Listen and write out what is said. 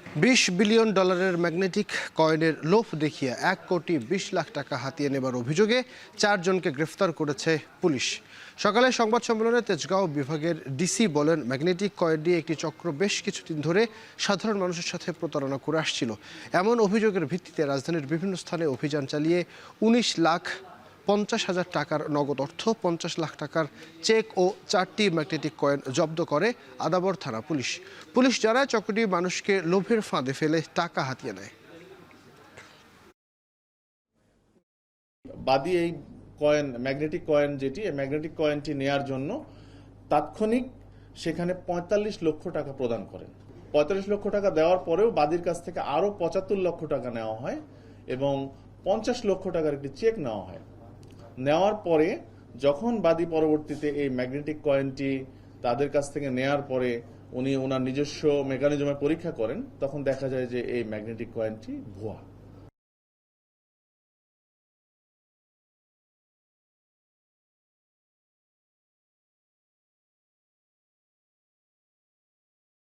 $20 billion magnetic কয়েনের লোভ দেখিয়ে 1,20,00,000 টাকা হাতিয়ে নেবার অভিযোগে 4 জনকে গ্রেফতার করেছে পুলিশ। সকালে সংবাদ সম্মেলনে তেজগাঁও বিভাগের ডিসি বলেন, ম্যাগনেটিক কয়েন দিয়ে একটি চক্র বেশ কিছুদিন ধরে সাধারণ মানুষের সাথে প্রতারণা করে আসছিল। এমন অভিযোগের ভিত্তিতে রাজধানীর বিভিন্ন স্থানে অভিযান চালিয়ে 19,50,000 টাকার নগদ অর্থ, 50 লাখ টাকার চেক ও 4টি ম্যাগনেটিক কয়েন জব্দ করে আদাবর থানা পুলিশ। পুলিশ জানায়, চক্রটি মানুষকে লোভের ফাঁদে ফেলে টাকা হাতিয়ে নেয়। বাদী এই কয়েন, ম্যাগনেটিক কয়েন যেটি, এই ম্যাগনেটিক কয়েনটি নেয়ার জন্য তাৎক্ষণিক সেখানে 45 লক্ষ টাকা প্রদান করেন। 45 লক্ষ টাকা দেওয়ার পরেও বাদীর কাছ থেকে আরও 75 লক্ষ টাকা নেওয়া হয় এবং 50 লক্ষ টাকার একটি চেক নেওয়া হয়। নেওয়ার পরে যখন বাদী পরবর্তীতে এই ম্যাগনেটিক কয়েনটি তাদের কাছ থেকে নেয়ার পরে উনি ওনার নিজস্ব মেকানিজমে পরীক্ষা করেন, তখন দেখা যায় যে এই ম্যাগনেটিক কয়েনটি ভুয়া।